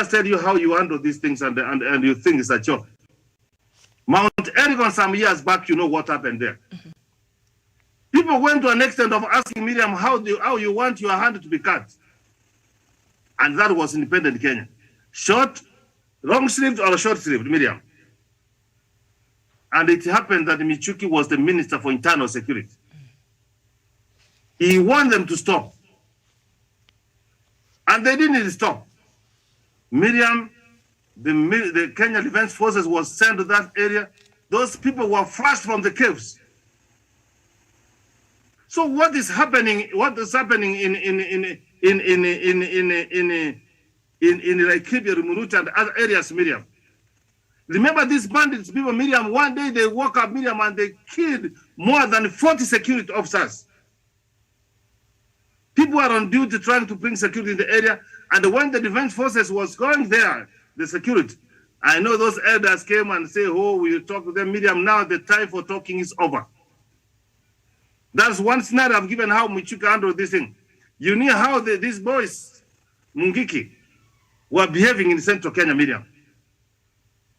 just tell you how you handle these things and you think it's a joke. Mount Elgon some years back, you know what happened there. Mm-hmm. People went to an extent of asking Miriam how you want your hand to be cut. And that was independent Kenya. Short, long-sleeved or short-sleeved, Miriam. And it happened that Michuki was the Minister for Internal Security. He wanted them to stop. And they didn't stop. Miriam, the Kenya Defense Forces was sent to that area. Those people were flushed from the caves. So what is happening? What is happening in Laikipia, Rumuruti, and other areas, Miriam? Remember these bandits, people, Miriam, one day they woke up, Miriam, and they killed more than 40 security officers. People are on duty trying to bring security in the area, and when the defense forces was going there, the security, I know those elders came and say, oh, we'll talk to them, Miriam, now the time for talking is over. That's one scenario I've given how Michuki handled this thing. You knew how these boys, Mungiki, were behaving in central Kenya, Miriam.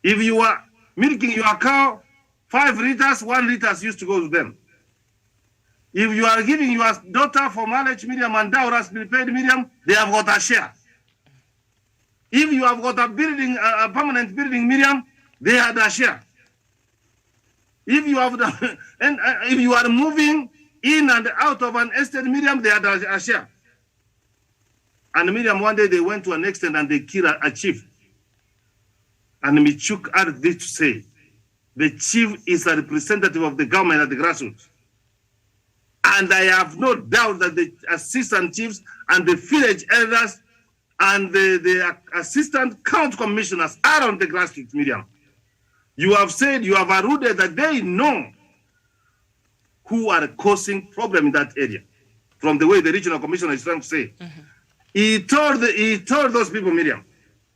If you were milking your cow, 5 liters, 1 liter used to go to them. If you are giving your daughter for marriage, Miriam, and dowry has been paid, Miriam, they have got a share. If you have got a building, a permanent building, Miriam, they had a share. If you have if you are moving in and out of an estate, Miriam, they had a share. And Miriam, one day they went to an extent and they killed a chief. And Michuki had this to say, the chief is a representative of the government at the grassroots. And I have no doubt that the assistant chiefs and the village elders and the assistant county commissioners are on the grassroots, Miriam. You have said, you have alluded that they know who are causing problem in that area, from the way the regional commissioner is trying to say. Mm-hmm. He told those people, Miriam,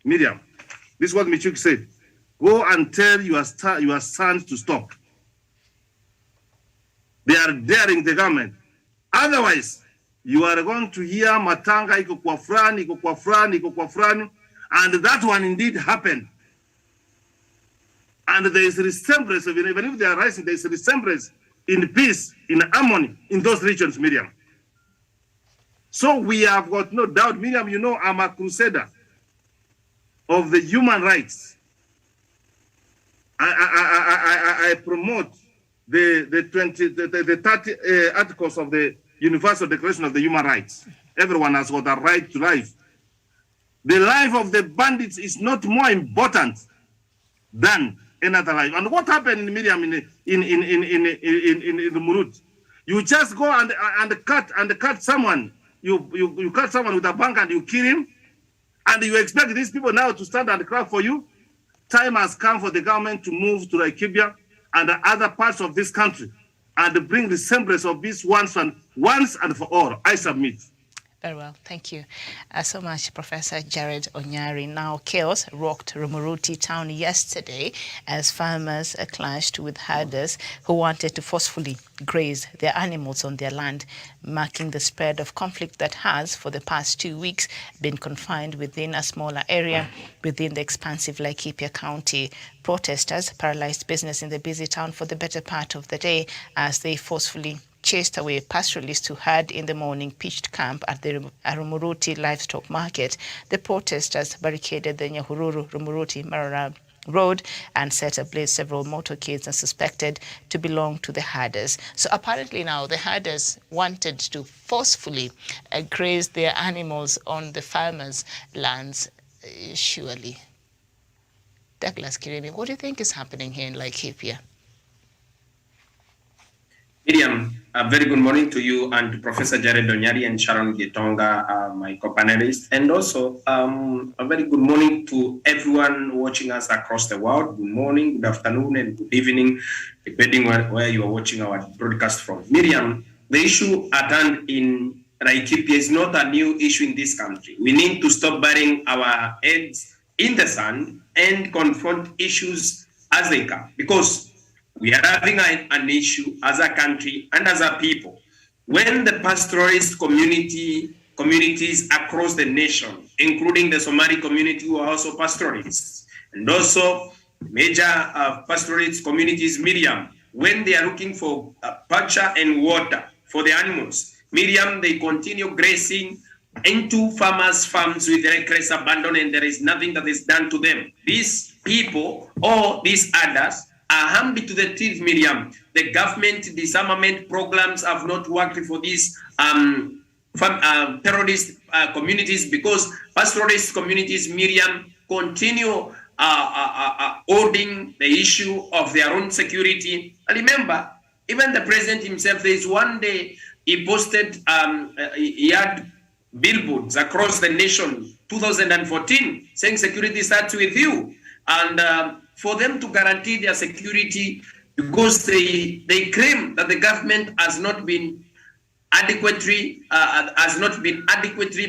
this is what Michuki said, go and tell your sons to stop. They are daring the government. Otherwise, you are going to hear matanga iko kwa fulani, iko kwa fulani, iko kwa fulani, and that one indeed happened. And there is resemblance, even if they are rising, there is resemblance in peace, in harmony in those regions, Miriam. So we have got no doubt, Miriam, you know, I'm a crusader of the human rights. I promote the 30 articles of the Universal Declaration of the Human Rights. Everyone has got a right to life. The life of the bandits is not more important than another life. And what happened in Miriam in Rumuruti? You just go and cut someone. You cut someone with a bank and you kill him, and you expect these people now to stand and cry for you. Time has come for the government to move to Laikipia and the other parts of this country and bring the semblance of this once and for all. I submit. Very well, thank you so much, Professor Jared Onyari. Now, chaos rocked Rumuruti town yesterday as farmers clashed with herders who wanted to forcefully graze their animals on their land, marking the spread of conflict that has, for the past 2 weeks, been confined within a smaller area within the expansive Laikipia County. Protesters paralyzed business in the busy town for the better part of the day as they forcefully chased away pastoralists who had in the morning pitched camp at the Rumuruti livestock market. The protesters barricaded the Nyahururu-Rumuruti Marara Road and set ablaze several motorcades and suspected to belong to the herders. So apparently now the herders wanted to forcefully graze their animals on the farmers' lands, surely. Douglas Kirimi, what do you think is happening here in Laikipia? Miriam, a very good morning to you and to Professor Jared Onyari and Sharon Gitonga, my co-panelists, and also a very good morning to everyone watching us across the world. Good morning, good afternoon, and good evening, depending on where you are watching our broadcast from. Miriam, the issue at hand in Laikipia is not a new issue in this country. We need to stop burying our heads in the sand and confront issues as they come, because we are having an issue as a country and as a people. When the pastoralist community communities across the nation, including the Somali community who are also pastoralists, and also major pastoralist communities, Miriam, when they are looking for pasture and water for the animals. Miriam, they continue grazing into farmers' farms with reckless abandon, and there is nothing that is done to them. These people or these others are harmed to the teeth, Miriam. The government disarmament programs have not worked for these terrorist communities, because pastoralist communities, Miriam, continue holding the issue of their own security. And remember, even the president himself, there is one day he posted, he had billboards across the nation, 2014, saying security starts with you. And for them to guarantee their security, because they claim that the government has not been adequately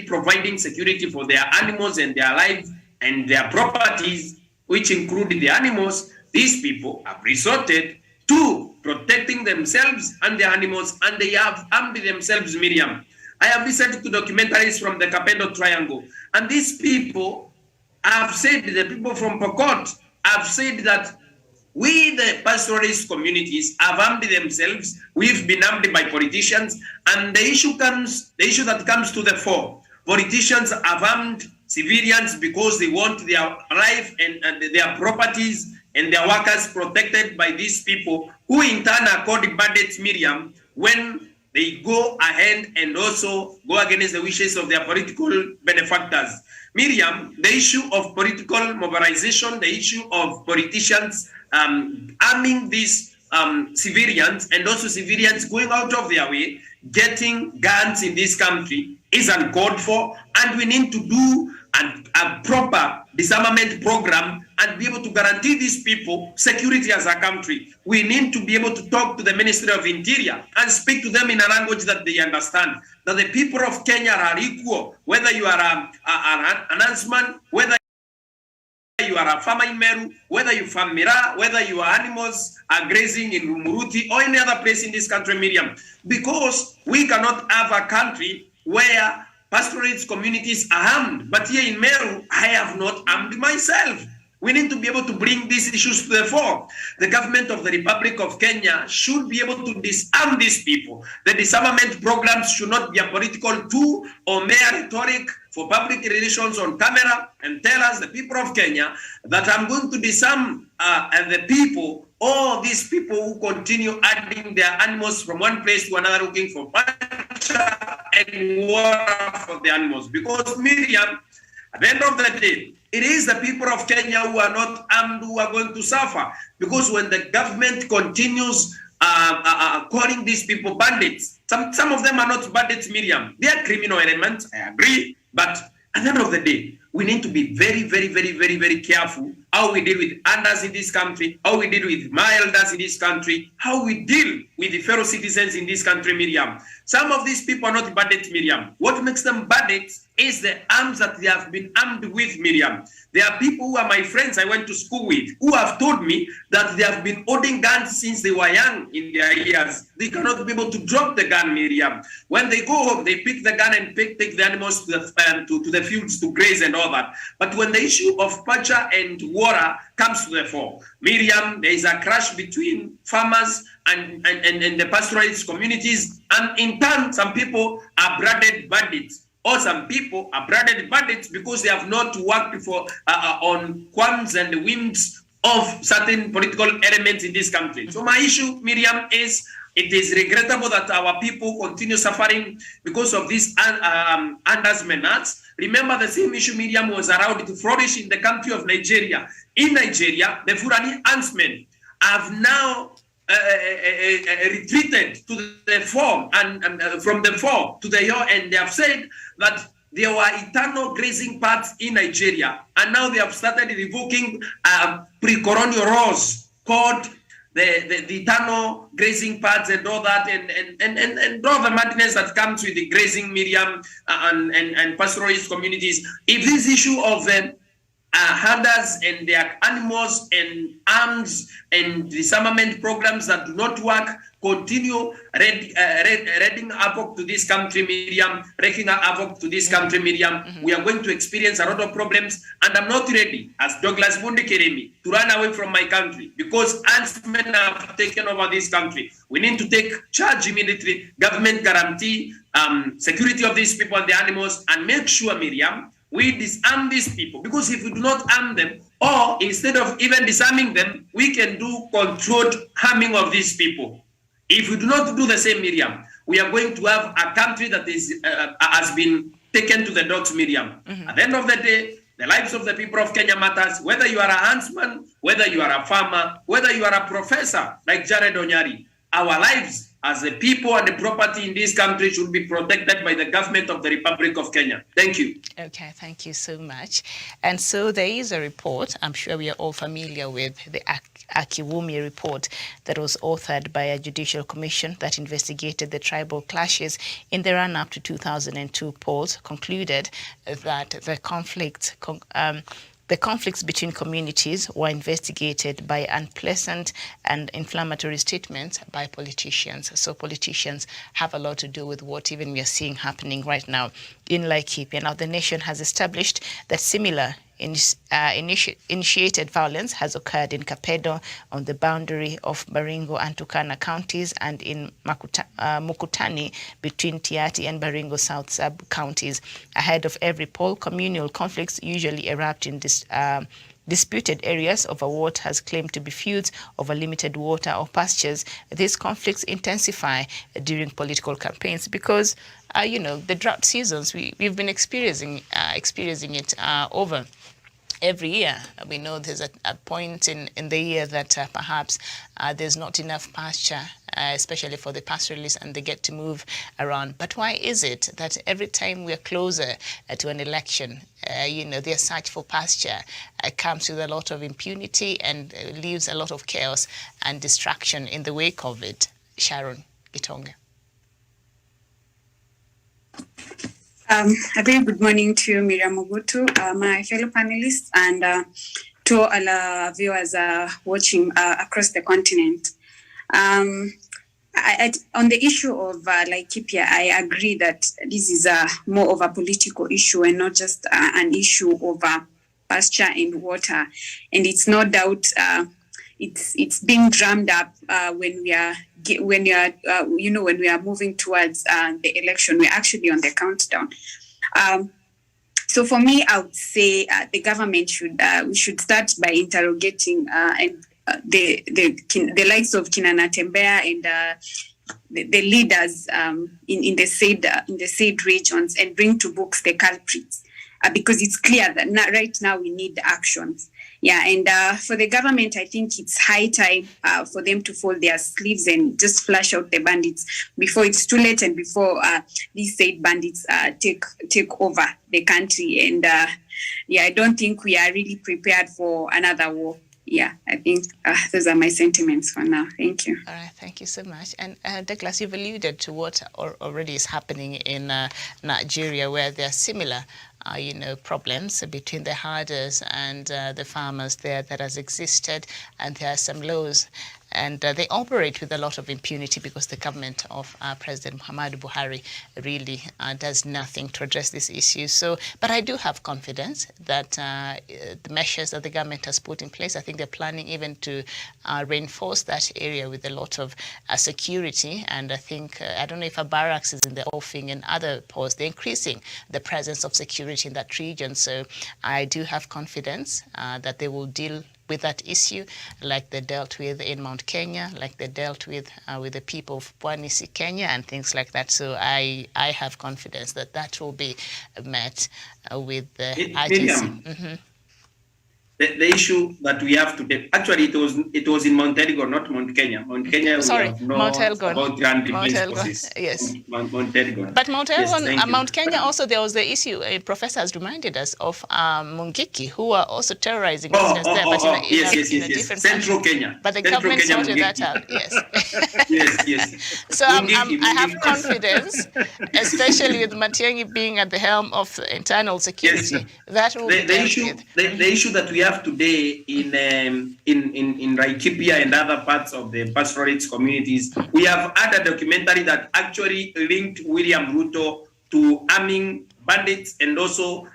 providing security for their animals and their lives and their properties, which include the animals. These people have resorted to protecting themselves and their animals, and they have armed themselves, Miriam. I have listened to documentaries from the Kapendo Triangle, and these people have said, the people from Pokot have said that we, the pastoralist communities, have armed themselves. We've been armed by politicians, and the issue that comes to the fore. Politicians have armed civilians because they want their life and their properties and their workers protected by these people, who in turn are called bandits, Miriam, when they go ahead and also go against the wishes of their political benefactors. Miriam, the issue of political mobilization, the issue of politicians arming these civilians, and also civilians going out of their way, getting guns in this country, is uncalled for, and we need to do a proper disarmament program and be able to guarantee these people security as a country. We need to be able to talk to the Ministry of Interior and speak to them in a language that they understand, that the people of Kenya are equal, whether you are an huntsman, whether you are a farmer in Meru, whether you farm Mira, whether your animals are grazing in Rumuruti or any other place in this country, Miriam, because we cannot have a country where pastoralist communities are armed. But here in Meru, I have not armed myself. We need to be able to bring these issues to the fore. The government of the Republic of Kenya should be able to disarm these people. The disarmament programs should not be a political tool or mere rhetoric for public relations on camera and tell us, the people of Kenya, that I'm going to disarm the people, or these people who continue adding their animals from one place to another looking for pasture and water for the animals. Because, Miriam, at the end of the day, it is the people of Kenya who are not armed who are going to suffer. Because when the government continues calling these people bandits, some of them are not bandits, Miriam. They are criminal elements, I agree. But at the end of the day, we need to be very, very, very, very, very careful how we deal with elders in this country, how we deal with my elders in this country, how we deal with the fellow citizens in this country, Miriam. Some of these people are not bandits, Miriam. What makes them bandits is the arms that they have been armed with, Miriam. There are people who are my friends I went to school with who have told me that they have been holding guns since they were young in their years. They cannot be able to drop the gun, Miriam. When they go home, they pick the gun and take the animals to the fields to graze and all that. But when the issue of pasture and water comes to the fore, Miriam, there is a clash between farmers and the pastoralist communities, and in turn, some people are branded bandits. Or some people are branded bandits because they have not worked for on qualms and the whims of certain political elements in this country. So my issue, Miriam, is it is regrettable that our people continue suffering because of these undermenace. Remember, the same issue, Miriam, was allowed to flourish in the country of Nigeria. In Nigeria, the Fulani huntsmen have now retreated to the fore and from the fore to the hill, and they have said that there were eternal grazing paths in Nigeria, and now they have started revoking pre-colonial laws called the eternal grazing paths and all that, and all the madness that comes with the grazing, Miriam, and pastoralist communities. If this issue of herders and their animals and arms and disarmament programs that do not work continue wreaking havoc to this country, Miriam, wreaking havoc to this country, Miriam, we are going to experience a lot of problems, and I'm not ready, as Douglas Mundi Keremi, to run away from my country because herdsmen have taken over this country. We need to take charge immediately, government guarantee security of these people and the animals, and make sure, Miriam, we disarm these people, because if we do not arm them, or instead of even disarming them, we can do controlled harming of these people. If we do not do the same, Miriam, we are going to have a country that is has been taken to the dogs, Miriam. At the end of the day, the lives of the people of Kenya matters, whether you are a huntsman, whether you are a farmer, whether you are a professor like Jared Onyari. Our lives as the people and the property in this country should be protected by the government of the Republic of Kenya. Thank you. Okay, thank you so much. And so there is a report, I'm sure we are all familiar with, the Akiwumi report that was authored by a judicial commission that investigated the tribal clashes in the run-up to 2002 polls, concluded that the conflicts between communities were investigated by unpleasant and inflammatory statements by politicians. So politicians have a lot to do with what even we are seeing happening right now in Laikipia. Now, the nation has established that similar initiated violence has occurred in Kapedo on the boundary of Baringo and Turkana counties, and in Mukutani between Tiati and Baringo South sub-counties. Ahead of every poll, communal conflicts usually erupt in disputed areas over what has claimed to be feuds over limited water or pastures. These conflicts intensify during political campaigns because, the drought seasons, we've been experiencing it over every year. We know there's a point in the year that perhaps there's not enough pasture, especially for the pastoralists, and they get to move around. But why is it that every time we're closer to an election, their search for pasture comes with a lot of impunity and leaves a lot of chaos and distraction in the wake of it? Sharon Gitonga. A very good morning to Miriam Mobutu, my fellow panelists, and to all our viewers watching across the continent. On the issue of Laikipia, I agree that this is more of a political issue and not just an issue of pasture and water. And it's no doubt it's being drummed up when we are moving towards the election. We're actually on the countdown. So for me, I would say the government should start by interrogating the likes of Kinana Tembea and the leaders in the said regions, and bring to books the culprits, because it's clear that right now we need actions. Yeah, and for the government, I think it's high time for them to fold their sleeves and just flush out the bandits before it's too late, and before these said bandits take over the country. And I don't think we are really prepared for another war. Yeah, I think those are my sentiments for now. Thank you. All right, thank you so much. And Douglas, you've alluded to what already is happening in Nigeria, where there are similar problems between the herders and the farmers there that has existed, and there are some laws, and they operate with a lot of impunity because the government of President Muhammadu Buhari really does nothing to address this issue. So, but I do have confidence that the measures that the government has put in place, I think they're planning even to reinforce that area with a lot of security. And I think, I don't know if a barracks is in the offing and other posts, they're increasing the presence of security in that region. So I do have confidence that they will deal with that issue, like they dealt with in Mount Kenya, like they dealt with the people of Pwani, Kenya, and things like that. So I have confidence that that will be met with the urgency. the issue that we have today, actually it was in Mount Elgon, not Mount Kenya. Mount Kenya, sorry, we have no Mount Elgon. about grand Mount defense Elgon. forces. Yes. Mount Elgon. But Mount Elgon, yes, Mount Kenya also, there was the issue, a professor has reminded us of Mungiki, who are also terrorizing residents there, but in a different Central country. Kenya. But the Central government Kenya sorted that Mungiki. out, yes. yes. So I have confidence, especially with Matiang'i being at the helm of internal security, Yes. that will be dealt with. The issue that we have today in Laikipia and other parts of the pastoralist communities, we have had a documentary that actually linked William Ruto to arming bandits, and also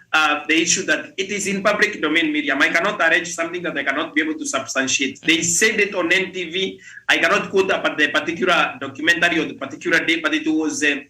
the issue that it is in public domain, Miriam. I cannot arrange something that I cannot be able to substantiate. They said it on NTV. I cannot quote about the particular documentary or the particular day, but it was the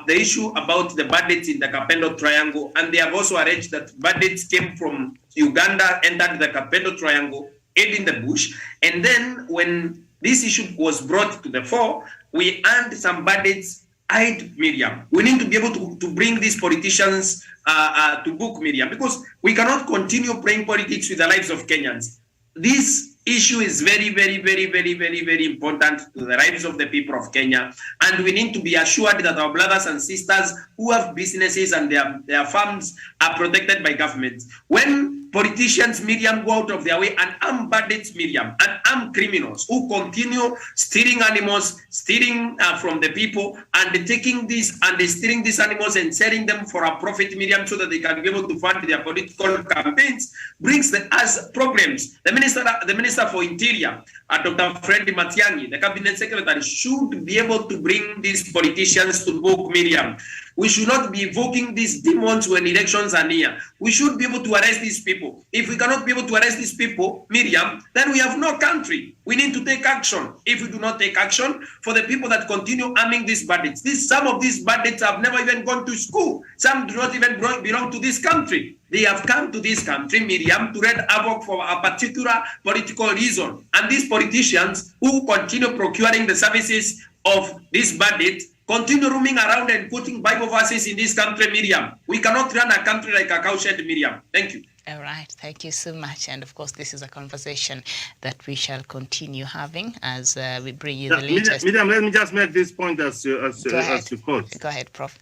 issue about the bandits in the Kapendo Triangle. And they have also arranged that bandits came from Uganda, entered the Kapendo Triangle, hid in the bush. And then when this issue was brought to the fore, we earned some bandits hide, Miriam. We need to be able to bring these politicians to book, Miriam, because we cannot continue playing politics with the lives of Kenyans. This issue is very, very, very, very, very, very important to the lives of the people of Kenya. And we need to be assured that our brothers and sisters who have businesses and their farms are protected by government. When politicians, Miriam, go out of their way and arm bandits, Miriam, and arm criminals who continue stealing animals, stealing from the people, and taking this and stealing these animals and selling them for a profit, Miriam, so that they can be able to fund their political campaigns, brings us problems. The Minister for Interior, Dr. Fred Matiang'i, the Cabinet Secretary, should be able to bring these politicians to book, Miriam. We should not be evoking these demons when elections are near. We should be able to arrest these people. If we cannot be able to arrest these people, Miriam, then we have no country. We need to take action. If we do not take action for the people that continue arming these bandits, some of these bandits have never even gone to school. Some do not even belong to this country. They have come to this country, Miriam, to wreak havoc for a particular political reason. And these politicians who continue procuring the services of these bandits continue roaming around and putting Bible verses in this country, Miriam. We cannot run a country like a cowshed, Miriam. Thank you. All right, thank you so much. And of course, this is a conversation that we shall continue having as we bring you the latest. Miriam, let me just make this point as you quote. Go ahead, Prof.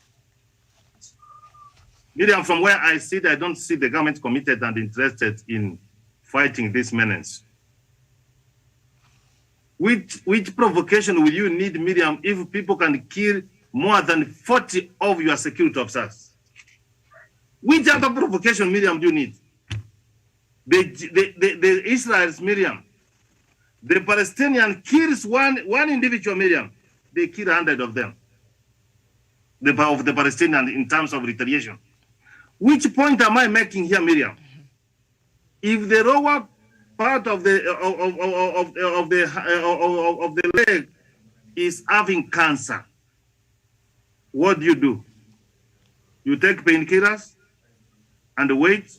Miriam, from where I sit, I don't see the government committed and interested in fighting this menace. Which provocation will you need, Miriam, if people can kill more than 40 of your security officers? Which other provocation, Miriam, do you need? The Israel's, Miriam, the Palestinian kills one individual, Miriam, they kill 100 of them, of the Palestinian in terms of retaliation. Which point am I making here, Miriam? If the lower part of the leg is having cancer, what do? You take painkillers and wait.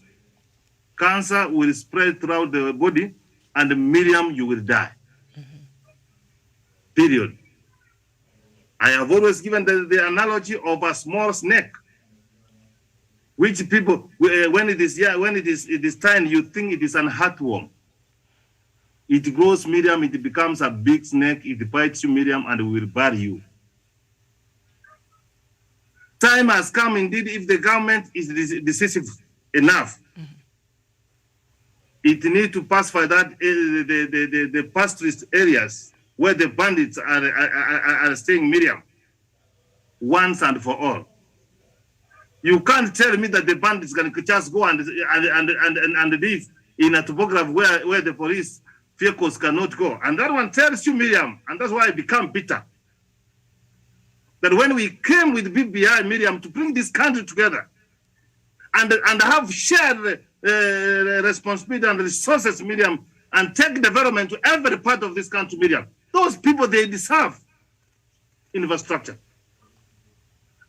Cancer will spread throughout the body, and Miriam, you will die. Period. I have always given the analogy of a small snake, which people, when it is time, you think it is an heartworm. It grows, Miriam, it becomes a big snake, it bites you, Miriam, and will bury you. Time has come, indeed, if the government is decisive enough. It needs to pacify that the pastoralist areas where the bandits are staying, Miriam, once and for all. You can't tell me that the bandits can just go and live in a topography where the police vehicles cannot go. And that one tells you, Miriam, and that's why I become bitter, that when we came with BBI, Miriam, to bring this country together and have shared responsibility and resources, Miriam, and take development to every part of this country, Miriam, those people, they deserve infrastructure.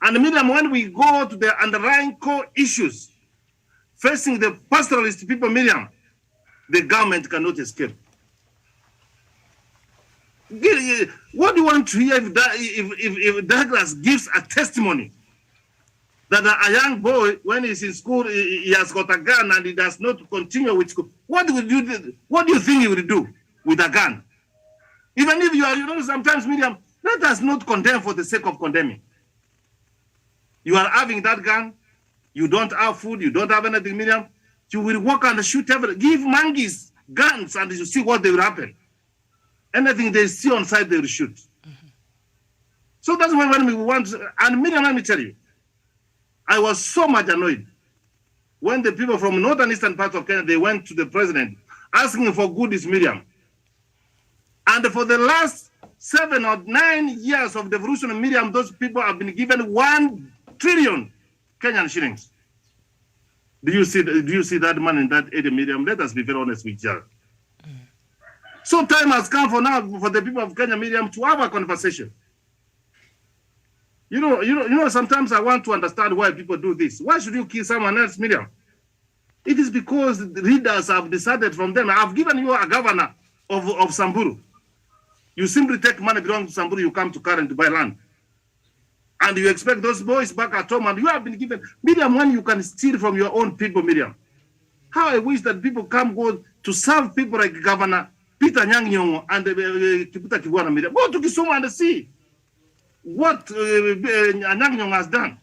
And Miriam, when we go to the underlying core issues facing the pastoralist people, Miriam, the government cannot escape. What do you want to hear if Douglas gives a testimony That a young boy, when he's in school, he has got a gun and he does not continue with school. What do you think he will do with a gun? Even if you are, sometimes, Miriam, let us not condemn for the sake of condemning. You are having that gun, you don't have food, you don't have anything, Miriam, you will walk and shoot everything. Give monkeys guns and you see what they will happen. Anything they see on site, they will shoot. Mm-hmm. So that's why when we want, and Miriam, let me tell you, I was so much annoyed when the people from northern eastern parts of Kenya, they went to the president asking for goodies, Miriam. And for the last 7 or 9 years of devolution, Miriam, those people have been given 1 trillion Kenyan shillings. Do you see that man in that area, Miriam? Let us be very honest with each other. So time has come for now for the people of Kenya, Miriam, to have a conversation. You know, sometimes I want to understand why people do this. Why should you kill someone else, Miriam? It is because the leaders have decided from them. I've given you a governor of Samburu. You simply take money belonging to Samburu, you come to Karen to buy land. And you expect those boys back at home, and you have been given, Miriam, when you can steal from your own people, Miriam. How I wish that people go to serve people like Governor Peter Anyang' Nyong'o and Kipruto Kibwana, Miriam. Go to Kisumu and see what Anyang' Nyong'o has done.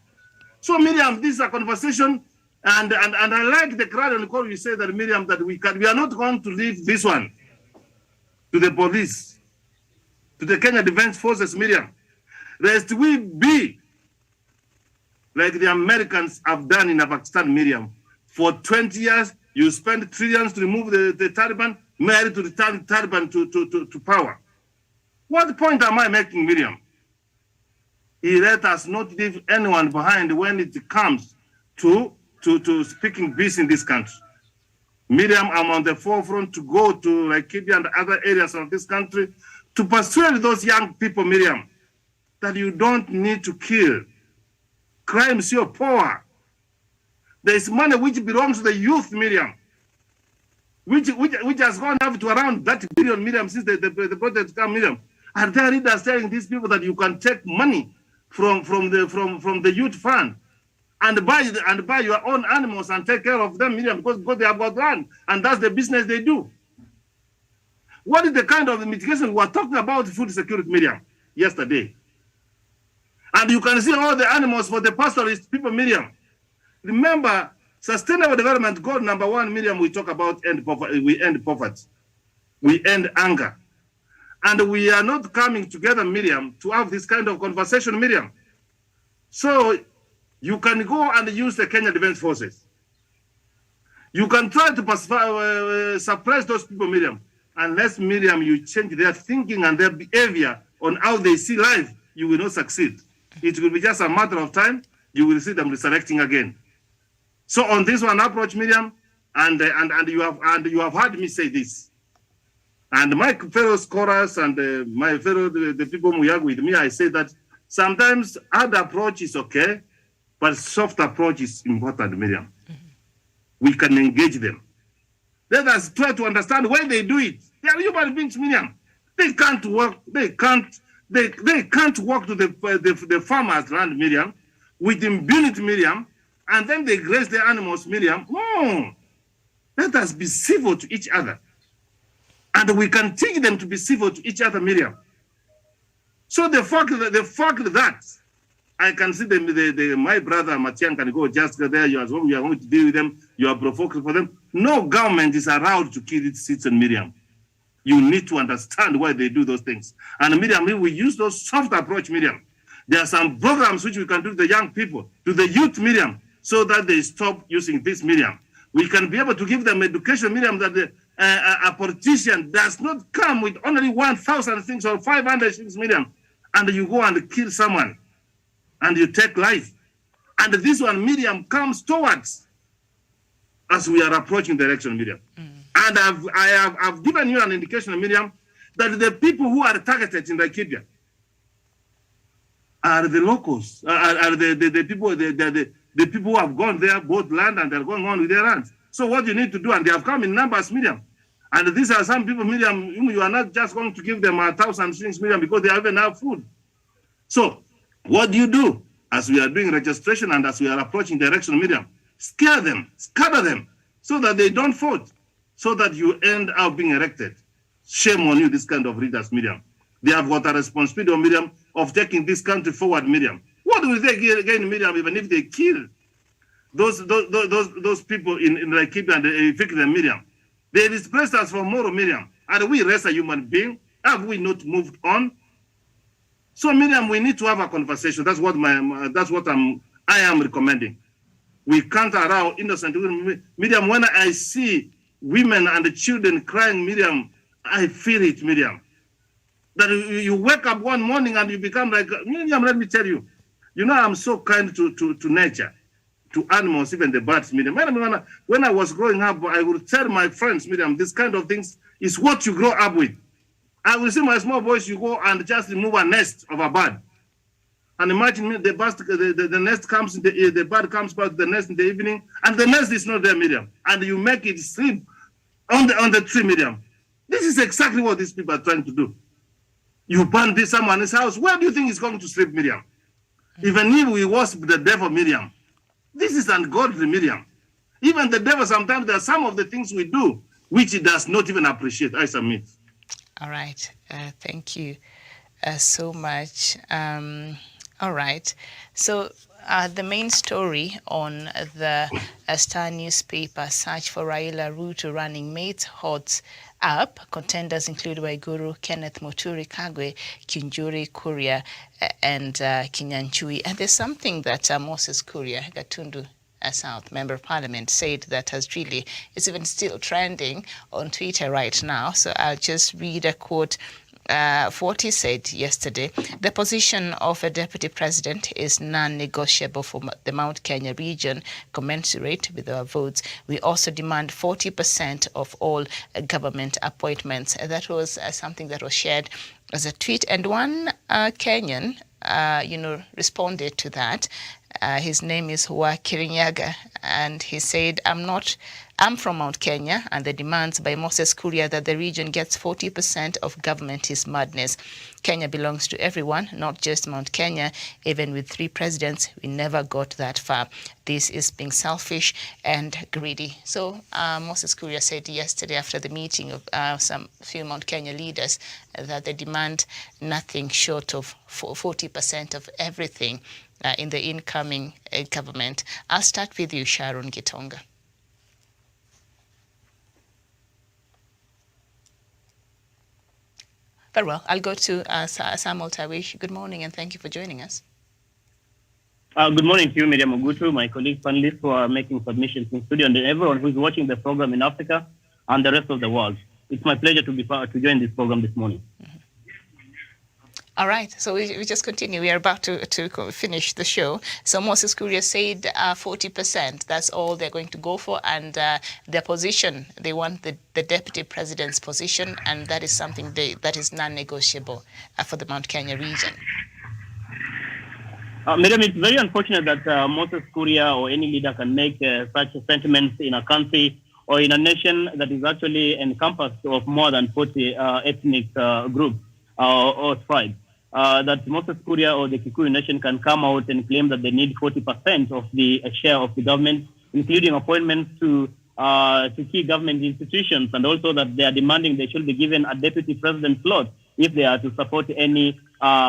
So, Miriam, this is a conversation, and I like the crowd on the call. You say that, Miriam, that we are not going to leave this one to the police, to the Kenya Defense Forces, Miriam. Lest we be like the Americans have done in Pakistan, Miriam. For 20 years, you spend trillions to remove the Taliban, married to return the Taliban to power. What point am I making, Miriam? He let us not leave anyone behind when it comes to speaking peace in this country. Miriam, I'm on the forefront to go to Laikipia and other areas of this country to persuade those young people, Miriam, that you don't need to kill. Crime is your power. There is money which belongs to the youth, Miriam, which has gone up to around 30 billion, Miriam, since the project come, Miriam. And there are leaders telling these people that you can take money from the youth fund and buy your own animals and take care of them, Miriam, because they have got land, and that's the business they do. What is the kind of mitigation? We were talking about food security, Miriam, yesterday. And you can see all the animals for the pastoralist people, Miriam. Remember, sustainable development goal number 1, Miriam, we talk about we end poverty. We end anger. And we are not coming together, Miriam, to have this kind of conversation, Miriam. So you can go and use the Kenya Defense Forces. You can try to suppress those people, Miriam. Unless, Miriam, you change their thinking and their behavior on how they see life, you will not succeed. It will be just a matter of time. You will see them resurrecting again. So on this one approach, Miriam, and you have heard me say this. And my fellow scholars and my fellow the people who are with me, I say that sometimes hard approach is okay, but soft approach is important, Miriam. Mm-hmm. We can engage them. Let us try to understand why they do it. They are human beings, Miriam. They can't work. They can't walk to the farmers' land, Miriam, with impunity, Miriam, and then they graze their animals, Miriam. No. Let us be civil to each other. And we can teach them to be civil to each other, Miriam. So the fact that I can see my brother Matiang can go just there, you are going to deal with them, you are provoking for them. No government is allowed to kill its citizens, Miriam. You need to understand why they do those things. And Miriam, we use those soft approach, Miriam. There are some programs which we can do to the young people, to the youth, Miriam, so that they stop using this, Miriam. We can be able to give them education, Miriam, that a politician does not come with only 1,000 things or 500 things, Miriam, and you go and kill someone, and you take life. And this one, Miriam, comes towards as we are approaching the election, Miriam. Mm. And I've given you an indication, Miriam, that the people who are targeted in Laikipia are the locals, are the people who have gone there, bought land, and they're going on with their lands. So what you need to do, and they have come in numbers, Miriam. And these are some people, Miriam, you are not just going to give them 1,000 shillings, Miriam, because they even have food. So what do? as we are doing registration and as we are approaching the election, Miriam, scare them, scatter them, so that they don't vote, so that you end up being elected. Shame on you, this kind of leaders, Miriam. They have got a responsibility, Miriam, of taking this country forward, Miriam. What will they gain, Miriam, even if they kill those people in Laikipia and they evict them, Miriam? They displaced us from Moro, Miriam. Are we rest a human being? Have we not moved on? So, Miriam, we need to have a conversation. That's what I am recommending. We can't allow innocent women. Miriam, when I see women and the children crying, Miriam, I feel it, Miriam. That you wake up one morning and you become like, Miriam, let me tell you, I'm so kind to nature, to animals, even the birds, Miriam. When I was growing up, I would tell my friends, Miriam, this kind of things is what you grow up with. I will see my small boys, you go and just remove a nest of a bird. And imagine the nest comes, the bird comes back to the nest in the evening, and the nest is not there, Miriam. And you make it sleep on the tree, Miriam. This is exactly what these people are trying to do. You burn someone's house. Where do you think he's going to sleep, Miriam? Even if we worship the devil, Miriam, this is ungodly, Miriam. Even the devil, sometimes there are some of the things we do which he does not even appreciate. I submit. All right. Thank you so much. All right. So the main story on the Star newspaper, search for Raila Ruto running mate hot up. Contenders include Waiguru, Kenneth Muturi Kagwe, Kinjuri Kuria, and Kinyanchui. And there's something that Moses Kuria, Gatundu South Member of Parliament, said that it's even still trending on Twitter right now. So I'll just read a quote. What he said yesterday: the position of a deputy president is non-negotiable for the Mount Kenya region, commensurate with our votes. We also demand 40% of all government appointments. That was something that was shared as a tweet, and one Kenyan, responded to that. His name is Hua Kirinyaga, and he said, I'm from Mount Kenya, and the demands by Moses Kuria that the region gets 40% of government is madness. Kenya belongs to everyone, not just Mount Kenya. Even with 3 presidents, we never got that far. This is being selfish and greedy. So Moses Kuria said yesterday after the meeting of some few Mount Kenya leaders that they demand nothing short of 40% of everything in the incoming government. I'll start with you, Sharon Gitonga. Very well. I'll go to Samuel Tawish. Good morning, and thank you for joining us. Good morning to you, Miriam Ogutu, my colleagues, panelists who are making submissions in studio, and everyone who is watching the program in Africa and the rest of the world. It's my pleasure to join this program this morning. Mm-hmm. All right, so we just continue. We are about to finish the show. So Moses Kuria said 40%, that's all they're going to go for, and their position, they want the deputy president's position, and that is something that is non-negotiable for the Mount Kenya region. Madam, it's very unfortunate that Moses Kuria or any leader can make such sentiments in a country or in a nation that is actually encompassed of more than 40 ethnic groups or tribes. That Moses Kuria or the Kikuyu nation can come out and claim that they need 40% of the share of the government, including appointments to key government institutions, and also that they are demanding they should be given a deputy president slot if they are to support any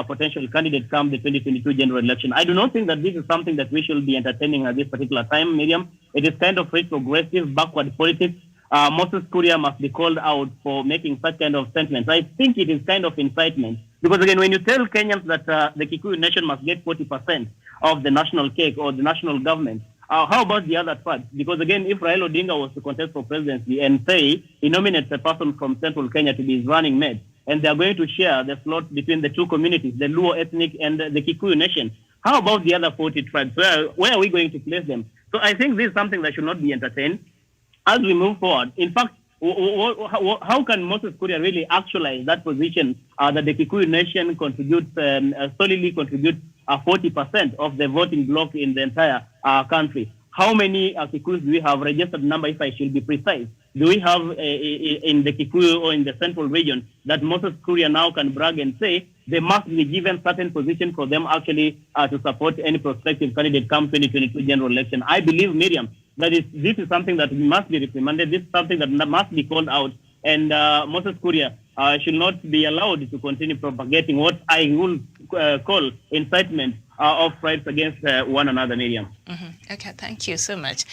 potential candidate come the 2022 general election. I do not think that this is something that we should be entertaining at this particular time, Miriam. It is kind of retrogressive, backward politics. Moses Kuria must be called out for making such kind of sentiments. I think it is kind of incitement. Because again, when you tell Kenyans that the Kikuyu nation must get 40% of the national cake or the national government, how about the other part? Because again, if Raila Odinga was to contest for presidency and say he nominates a person from central Kenya to be his running mate, and they are going to share the slot between the two communities, the Luo ethnic and the Kikuyu nation, how about the other 40 tribes? Where are we going to place them? So I think this is something that should not be entertained as we move forward. In fact, how can Moses Kuria really actualize that position that the Kikuyu nation solely contributes 40% of the voting bloc in the entire country? How many Kikuyus do we have? Registered number, if I should be precise, do we have in the Kikuyu or in the central region that Moses Kuria now can brag and say they must be given certain position for them actually to support any prospective candidate come 2022 general election? I believe, Miriam, that this is something that must be reprimanded. This is something that must be called out. And Moses Kuria should not be allowed to continue propagating what I will call incitement of tribes against one another, Miriam. Okay, thank you so much.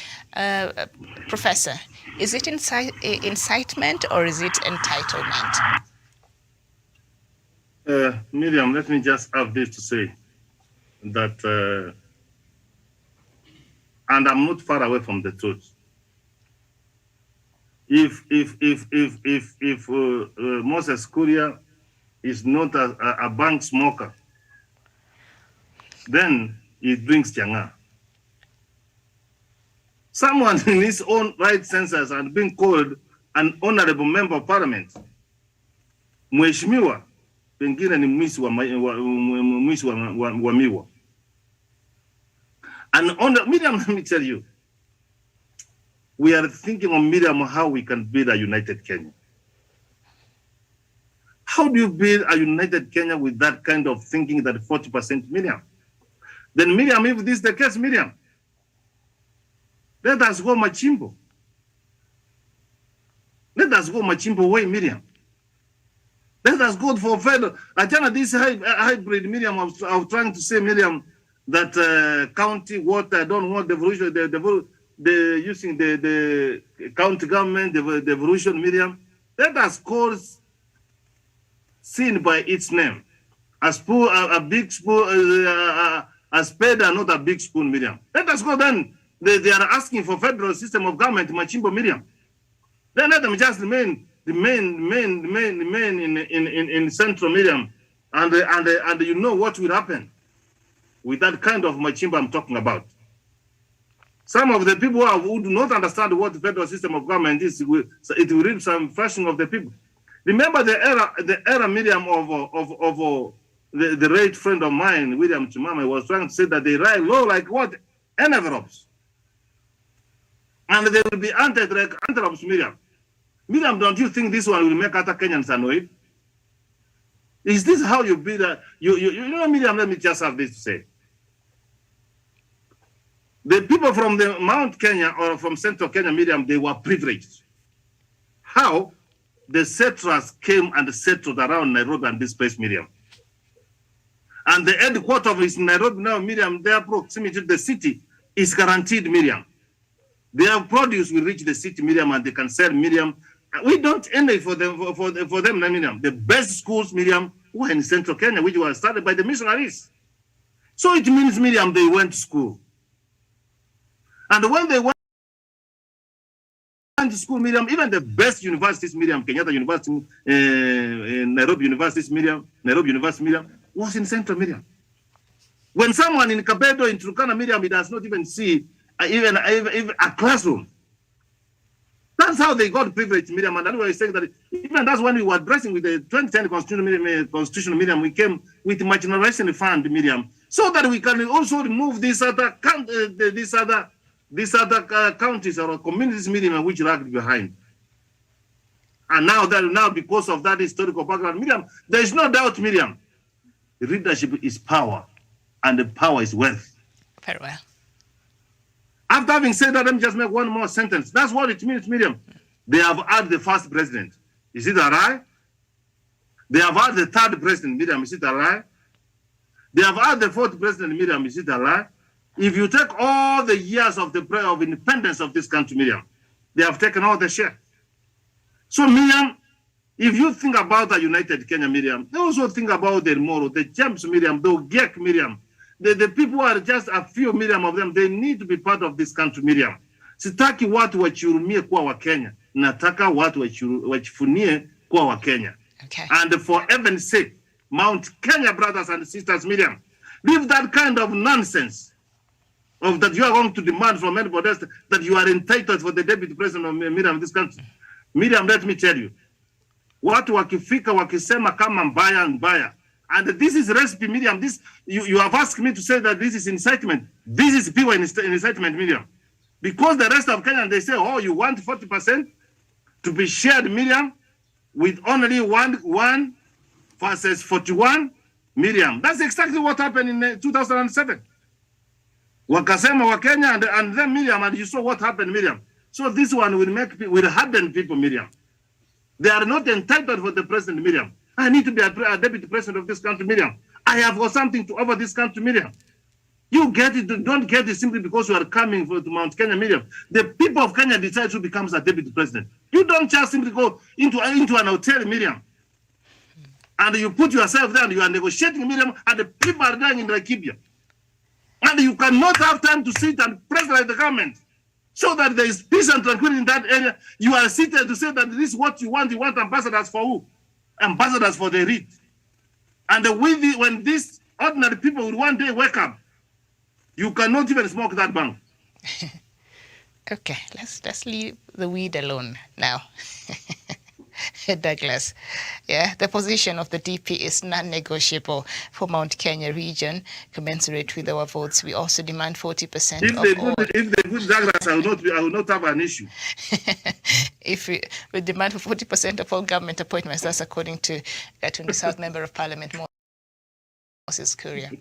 Professor, is it incitement or is it entitlement? Miriam, let me just have this to say that, and I'm not far away from the truth. If Moses Kuria is not a bank smoker, then he drinks changa. Someone in his own right senses and being called an honorable member of parliament, mheshimiwa, pengine ni mwisi wa miwa. And on the Miriam, let me tell you, we are thinking of Miriam how we can build a united Kenya. How do you build a united Kenya with that kind of thinking that 40% Miriam? Then Miriam, if this is the case, Miriam, let us go Machimbo. Let us go Machimbo way, Miriam. Let us go for further. Ajana, this hybrid, Miriam, I was trying to say, Miriam, that county water, I don't want devolution, using the county government, devolution, Miriam. Let us call sin by its name. A big spoon, a spade and not a big spoon, Miriam. Let us go then. They are asking for federal system of government, Machimbo, Miriam. Then let them just remain in central, Miriam. And you know what will happen with that kind of Machimbo I'm talking about. Some of the people who do not understand what the federal system of government is, it will reap some fashion of the people. Remember the era, Miriam, of the great friend of mine, William Chimama, was trying to say that they write law like what? Envelopes. And they will be envelopes, Miriam. Miriam, don't you think this one will make other Kenyans annoyed? Is this how you build a... You know, Miriam, let me just have this to say. The people from the Mount Kenya or from Central Kenya, Miriam, they were privileged. How? The settlers came and settled around Nairobi and this place, Miriam. And the headquarters is Nairobi now, Miriam. Their proximity to the city is guaranteed, Miriam. Their produce will reach the city, Miriam, and they can sell, Miriam. We don't envy for them, Miriam. The best schools, Miriam, were in Central Kenya, which were started by the missionaries. So it means, Miriam, they went to school. And when they went to school, Miriam, even the best universities, Miriam, Kenyatta University, Nairobi University, Miriam, was in Central, Miriam. When someone in Kabedo, in Turkana, Miriam, he does not even see even a classroom. That's how they got privilege, Miriam. And that's why I saying that even that's when we were addressing with the 2010 constitution, Miriam, we came with marginalization fund, Miriam, so that we can also remove these other counties or communities, Miriam, which lagged behind. And now because of that historical background, Miriam, there is no doubt, Miriam, leadership is power, and the power is wealth. Very well. After having said that, let me just make one more sentence. That's what it means, Miriam. They have had the first president. Is it a lie? They have had the third president, Miriam. Is it a lie? They have had the fourth president, Miriam. Is it a lie? If you take all the years of independence of this country, Miriam, they have taken all the share. So, Miriam, if you think about a united Kenya, Miriam, they also think about the Moro, the James, Miriam, the Ogek, Miriam. The people are just a few, Miriam, of them. They need to be part of this country, Miriam. Sitaki watu wachurumie kuwa wa Kenya. Nataka watu wachifunie kuwa wa Kenya. Okay. And for heaven's sake, Mount Kenya brothers and sisters, Miriam, leave that kind of nonsense of that you are going to demand from anybody else that you are entitled for the deputy president of Miriam, this country. Miriam, let me tell you, watu wakifika wakisema kama mbaya. And this is recipe, Miriam. This you have asked me to say that this is incitement. This is pure incitement, Miriam. Because the rest of Kenya, they say, oh, you want 40%? to be shared, Miriam, with only one versus 41, Miriam. That's exactly what happened in 2007. Wakasema wa Kenya and then Miriam, and you saw what happened, Miriam. So this one will harden people, Miriam. They are not entitled for the president, Miriam. I need to be a deputy president of this country, Miriam. I have got something to offer this country, Miriam. You get it, don't get it simply because you are coming to Mount Kenya, Miriam. The people of Kenya decide who becomes a deputy president. You don't just simply go into an hotel, Miriam. And you put yourself there and you are negotiating, Miriam, and the people are dying in Laikipia. And you cannot have time to sit and pressurize the government so that there is peace and tranquility in that area. You are seated to say that this is what you want. You want ambassadors for who? Ambassadors for the elite. And when these ordinary people will one day wake up, you cannot even smoke that bang. Okay, let's leave the weed alone now. Douglas, yeah, the position of the DP is non-negotiable for Mount Kenya region, commensurate with our votes. We also demand 40% If they put Douglas, I will not have an issue. If we demand for 40% of all government appointments, that's according to Gatundu South Member of Parliament, Moses Kuria.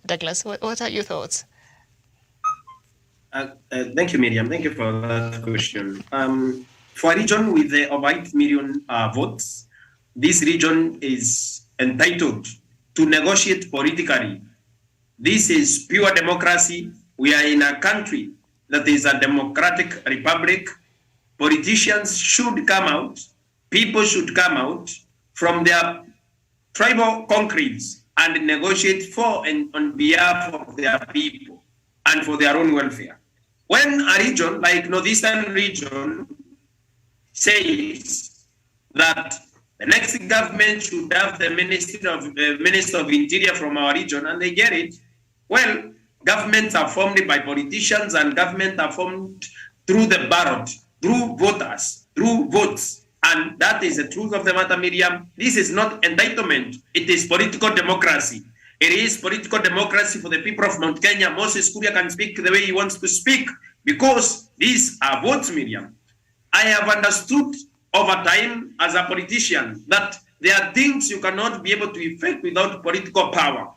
Douglas, what are your thoughts? Thank you, Miriam. Thank you for that question. For a region with over 8 million votes, this region is entitled to negotiate politically. This is pure democracy. We are in a country that is a democratic republic. Politicians should come out, people should come out from their tribal conclaves and negotiate for and on behalf of their people and for their own welfare. When a region like Northeastern region says that the next government should have the Minister of Interior from our region, and they get it, well, governments are formed by politicians and governments are formed through the ballot, through voters, through votes. And that is the truth of the matter, Miriam. This is not entitlement. It is political democracy. It is political democracy for the people of Mount Kenya. Moses Kuria can speak the way he wants to speak because these are votes, Miriam. I have understood over time as a politician that there are things you cannot be able to effect without political power.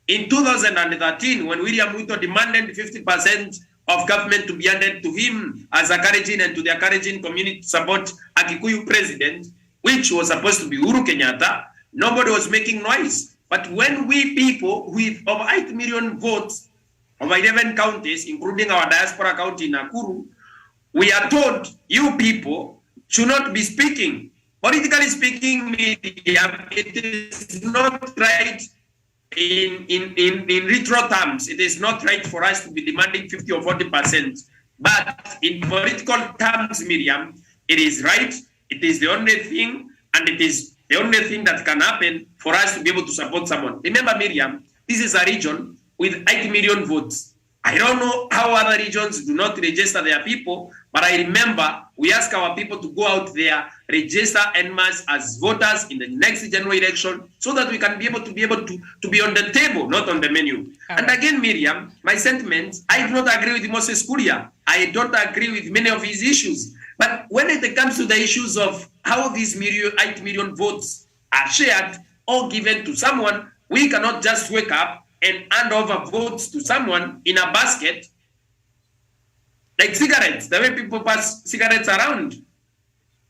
In 2013, when William Ruto demanded 50% of government to be handed to him as a Kalenjin and to the Kalenjin community to support a Kikuyu president, which was supposed to be Uhuru Kenyatta, nobody was making noise. But when we people with over 8 million votes, over 11 counties, including our diaspora county in Nakuru, we are told you people should not be speaking. Politically speaking, media, it is not right in retro terms. It is not right for us to be demanding 50 or 40%. But in political terms, Miriam, it is right. It is the only thing, and it is the only thing that can happen for us to be able to support someone. Remember, Miriam, this is a region with 8 million votes. I don't know how other regions do not register their people, but I remember we ask our people to go out there, register en masse as voters in the next general election, so that we can be able to be on the table, not on the menu. And again, Miriam, my sentiments, I do not agree with Moses Kuria. I don't agree with many of his issues. But when it comes to the issues of how these 8 million votes are shared or given to someone, we cannot just wake up and hand over votes to someone in a basket like cigarettes, the way people pass cigarettes around.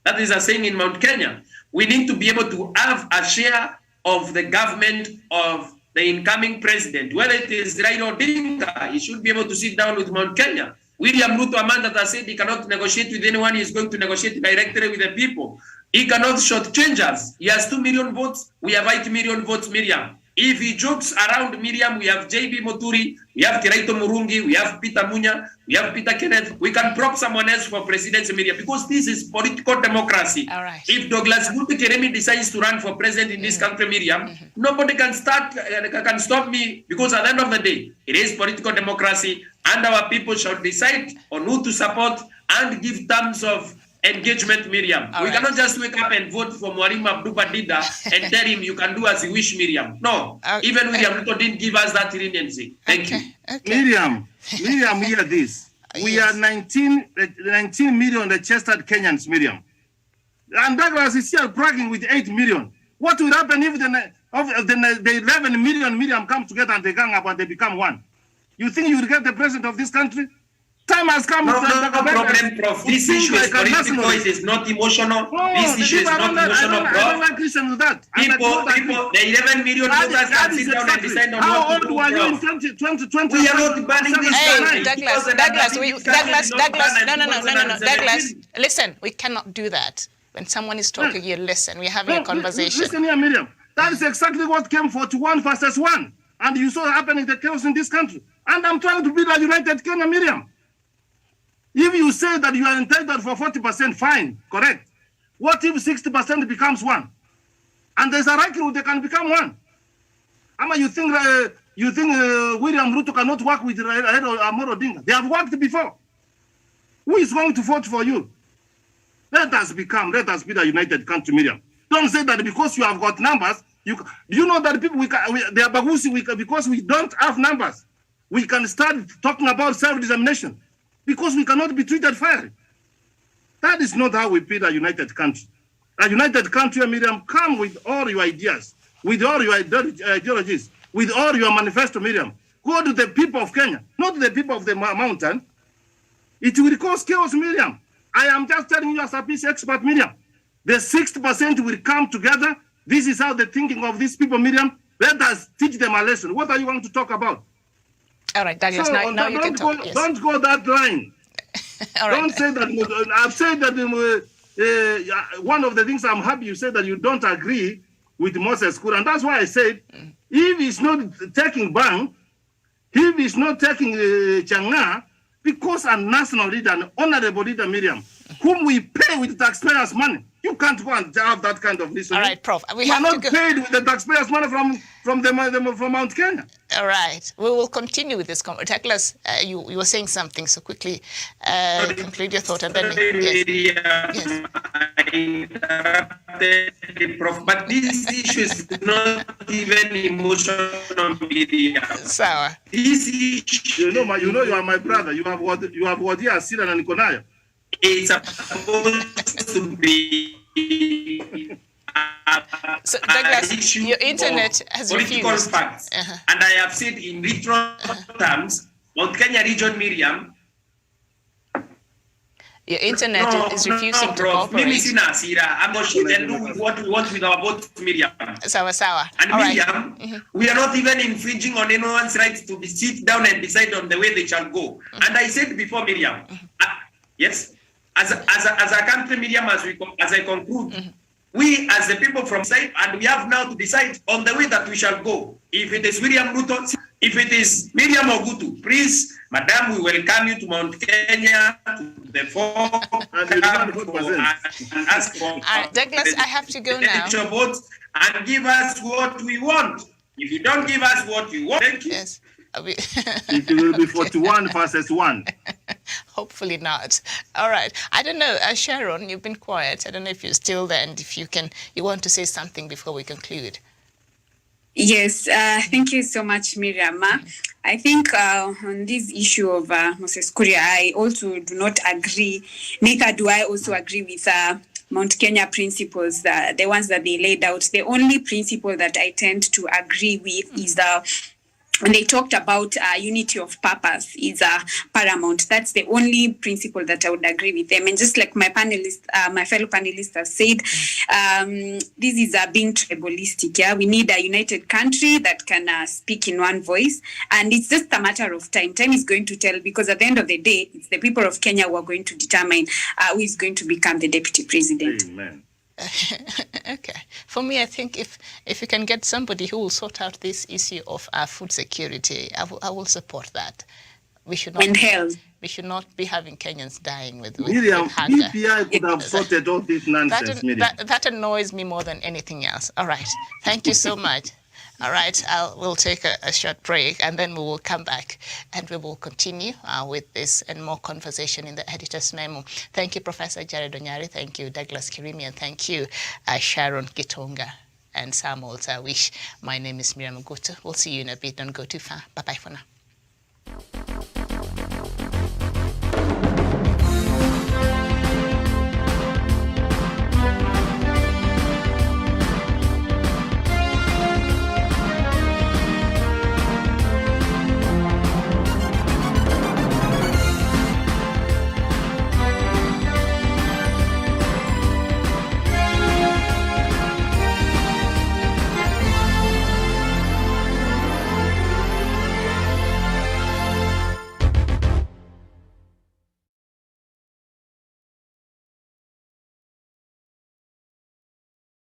That is a saying in Mount Kenya. We need to be able to have a share of the government of the incoming president. Whether it is Raila Odinga, he should be able to sit down with Mount Kenya. William Ruto, a man that has said he cannot negotiate with anyone, he is going to negotiate directly with the people. He cannot shortchange us. He has 2 million votes. We have 8 million votes, Miriam. If he jokes around, Miriam, we have JB Moturi, we have Kiraito Murungi, we have Peter Munya, we have Peter Kenneth. We can prop someone else for presidency, Miriam, because this is political democracy. All right. If Douglas Mutu Keremi decides to run for president in this country, Miriam, nobody can stop me, because at the end of the day, it is political democracy, and our people shall decide on who to support and give terms of engagement, Miriam. We cannot just wake up and vote for Mwalimu Abdul Badida and tell him you can do as you wish, Miriam. No, even William Ruto didn't give us that leniency. Thank you. Miriam, hear this. We Yes. are 19 million registered Kenyans, Miriam. And Douglas is here bragging with 8 million. What will happen if the 11 million Miriam come together and they gang up and they become one? You think you will get the president of this country? Time has come. No problem, Prof. This issue is political. It is not emotional. This issue is not emotional, I don't Prof. like Christian with that. People, the 11 million voters can sit down and decide on How what to old do, were you in Prof. 2020? We are not banning this Hey, country. Douglas, no, Douglas, listen, we cannot do that. When someone is talking, you listen. We're having a conversation. Listen here, Miriam. That is exactly what came 41 versus 1. And you saw happening the chaos in this country. And I'm trying to build a united Kenya, Miriam. If you say that you are entitled for 40%, fine, correct. What if 60% becomes 1? And there's a likelihood they can become 1. Ama, you think William Ruto cannot work with Amoro Odinga? They have worked before. Who is going to vote for you? Let us be the united country, Miriam. Don't say that because you have got numbers. Do you know that people, they are bagusi because we don't have numbers. We can start talking about self-determination because we cannot be treated fairly. That is not how we build a united country. A united country, Miriam, come with all your ideas, with all your ideologies, with all your manifesto, Miriam. Go to the people of Kenya, not the people of the mountain. It will cause chaos, Miriam. I am just telling you as a peace expert, Miriam. The 60% will come together. This is how the thinking of these people, Miriam. Let us teach them a lesson. What are you going to talk about? All right, Douglas, now you can talk. Yes. Don't go that line. All right. Don't say that. I've said that one of the things I'm happy you said that you don't agree with Moses Kuria. And that's why I said, if he's not taking Bang, if he's not taking Chang'an, because a national leader, an honorable leader, Miriam, whom we pay with taxpayers' money, you can't go and have that kind of listening. All right, Prof. We are have not to go. paid with the taxpayers' money from Mount Kenya. All right. We will continue with this conversation. Douglas, you were saying something, so quickly conclude your thought. And then, yes. Prof, but this issue is not even emotional, Miriam. Sour. This issue, You are my brother. You have what here, Siran and Nikonayo. It's supposed to be So, Douglas, your internet has political refused. facts. And I have said in literal terms, Mount Kenya region, Miriam. Your internet is refusing to cooperate. I'm not sure they do what we want with our votes, Miriam. Sour. And All Miriam, right. we are not even infringing on anyone's right to be sit down and decide on the way they shall go. And I said before, Miriam, yes, as a country, Miriam, as I conclude, we as the people from side, and we have now to decide on the way that we shall go. If it is William Ruto, if it is Miriam Ogutu, please, Madam, we welcome you to Mount Kenya, to the fore, and ask for Douglas, I have to go now. Votes and give us what we want. If you don't give us what you want, thank you. Yes. It will be 41 versus 1. Hopefully not. All right. I don't know, Sharon, you've been quiet. I don't know if you're still there and if you want to say something before we conclude. Yes, thank you so much, Miriam. I think on this issue of Moses Kuria, I also do not agree. Neither do I also agree with Mount Kenya principles, the ones that they laid out. The only principle that I tend to agree with is when they talked about unity of purpose is paramount. That's the only principle that I would agree with them. And just like my fellow panelists have said, this is being tribalistic. Yeah, we need a united country that can speak in one voice, and it's just a matter of time. Time is going to tell, because at the end of the day, it's the people of Kenya who are going to determine who is going to become the deputy president. Amen. Okay. For me, I think if you can get somebody who will sort out this issue of food security, I will support that. We should not. And health. We should not be having Kenyans dying with Miriam, hunger. BPI could have sorted all this nonsense, Miriam. That annoys me more than anything else. All right. Thank you so much. All right, we'll take a short break and then we will come back and we will continue with this and more conversation in the editor's memo. Thank you, Professor Jared Onyari. Thank you, Douglas Kirimi. And thank you, Sharon Gitonga and Samuel Tawish. My name is Miriam Ogutu. We'll see you in a bit. Don't go too far. Bye-bye for now.